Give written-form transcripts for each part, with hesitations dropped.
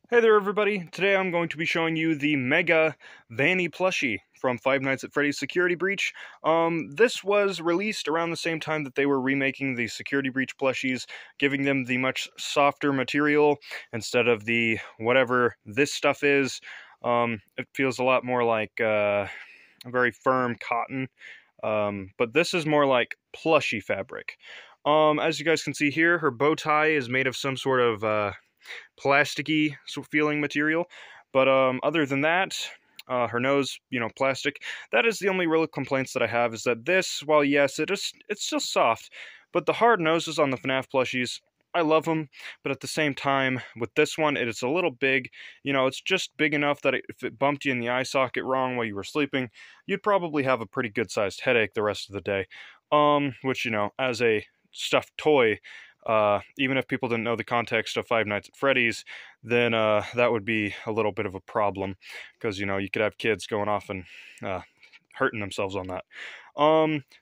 Hey there everybody, today I'm going to be showing you the MEGA Vanny plushie from Five Nights at Freddy's Security Breach. This was released around the same time that they were remaking the Security Breach plushies, giving them the much softer material instead of the whatever this stuff is. It feels a lot more like a very firm cotton, but this is more like plushy fabric. As you guys can see here, her bow tie is made of some sort of plasticky feeling material, but other than that, her nose, plastic. That is the only real complaints that I have, is that this, while yes, it's just soft, but the hard noses on the FNAF plushies, I love them, but at the same time, with this one, it's a little big. It's just big enough that if it bumped you in the eye socket wrong while you were sleeping, you'd probably have a pretty good-sized headache the rest of the day. Which, as a stuffed toy, even if people didn't know the context of Five Nights at Freddy's, then that would be a little bit of a problem, because you could have kids going off and hurting themselves on that.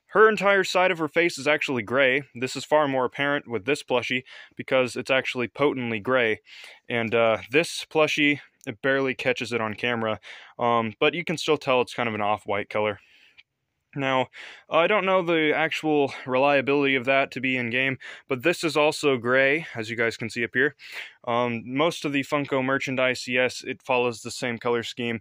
Her entire side of her face is actually gray. This is far more apparent with this plushie because it's actually potently gray, and this plushie, it barely catches it on camera, but you can still tell it's kind of an off-white color. Now, I don't know the actual reliability of that to be in-game, but this is also gray, as you guys can see up here. Most of the Funko merchandise, yes, it follows the same color scheme.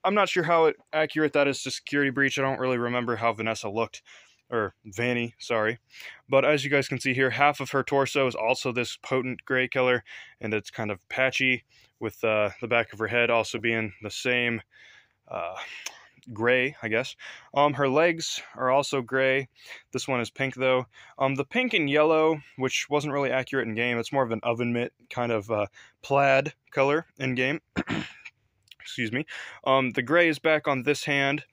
I'm not sure how accurate that is to Security Breach. I don't really remember how Vanessa looked, or Vanny, sorry. But as you guys can see here, half of her torso is also this potent gray color, and it's kind of patchy, with the back of her head also being the same gray, I guess. Her legs are also gray. This one is pink, though. The pink and yellow, which wasn't really accurate in game, it's more of an oven mitt kind of plaid color in game. Excuse me. The gray is back on this hand.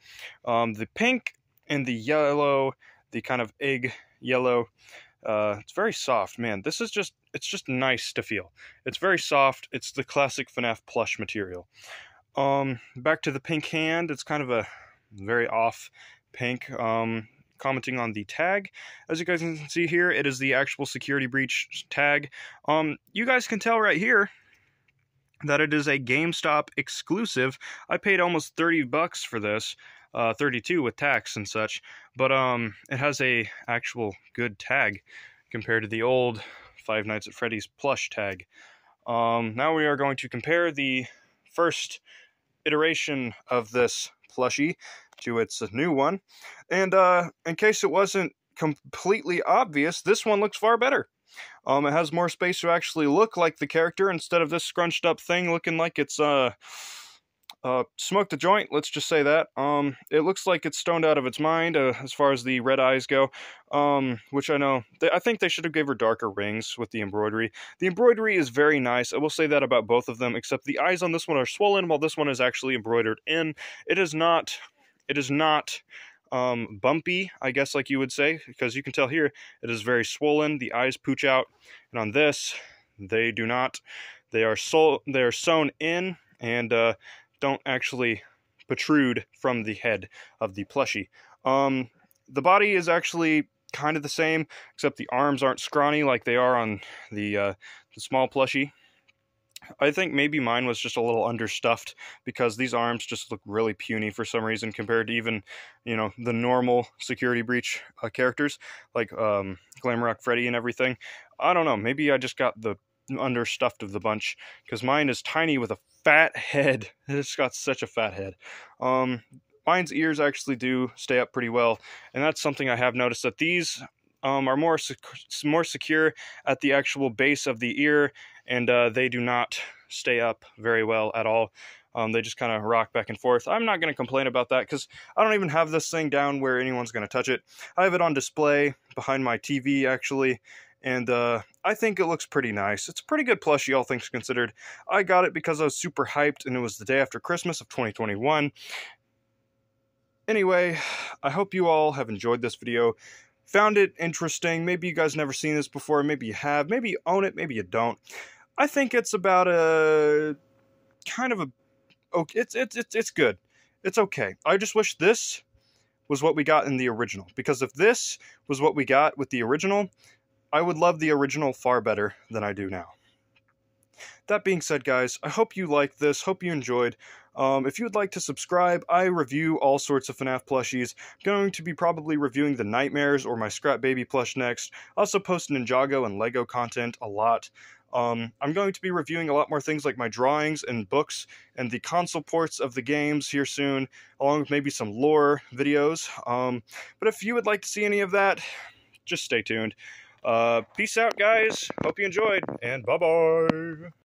The pink and the yellow, the kind of egg yellow, it's very soft, man. This is it's just nice to feel. It's very soft. It's the classic FNAF plush material. Back to the pink hand, it's kind of a very off pink. Commenting on the tag, as you guys can see here, it is the actual Security Breach tag. You guys can tell right here that it is a GameStop exclusive. I paid almost 30 bucks for this, 32 with tax and such, but it has a actual good tag compared to the old Five Nights at Freddy's plush tag. Now we are going to compare the first iteration of this plushie to its new one, and in case it wasn't completely obvious, this one looks far better. It has more space to actually look like the character instead of this scrunched up thing looking like it's smoked a joint, let's just say that. It looks like it's stoned out of its mind as far as the red eyes go, which I know, I think they should have gave her darker rings with the embroidery. The embroidery is very nice, I will say that about both of them, except the eyes on this one are swollen, while this one is actually embroidered in. It is not bumpy, I guess, like you would say, because you can tell here it is very swollen. The eyes pooch out, and on this, they do not. They are sewn in, and don't actually protrude from the head of the plushie. The body is actually kind of the same, except the arms aren't scrawny like they are on the small plushie. I think maybe mine was just a little understuffed, because these arms just look really puny for some reason compared to even, the normal Security Breach characters, like Glamrock Freddy and everything. I don't know, maybe I just got the understuffed of the bunch, because mine is tiny with a fat head. It's got such a fat head. Mine's ears actually do stay up pretty well, and that's something I have noticed, that these are more secure at the actual base of the ear, and they do not stay up very well at all. They just kind of rock back and forth. I'm not going to complain about that, because I don't even have this thing down where anyone's going to touch it. I have it on display behind my TV, actually, and I think it looks pretty nice. It's a pretty good plushie, all things considered. I got it because I was super hyped, and it was the day after Christmas of 2021. Anyway, I hope you all have enjoyed this video, found it interesting. Maybe you guys never seen this before, maybe you have, maybe you own it, maybe you don't. I think it's about a kind of a okay. It's good. It's okay. I just wish this was what we got in the original, because if this was what we got with the original, I would love the original far better than I do now. that being said, guys, I hope you liked this, hope you enjoyed. If you would like to subscribe, I review all sorts of FNAF plushies. I'm going to be probably reviewing the Nightmares or my Scrap Baby plush next. I also post Ninjago and Lego content a lot. I'm going to be reviewing a lot more things like my drawings and books and the console ports of the games here soon, along with maybe some lore videos. But if you would like to see any of that, just stay tuned. Peace out, guys. Hope you enjoyed, and bye-bye.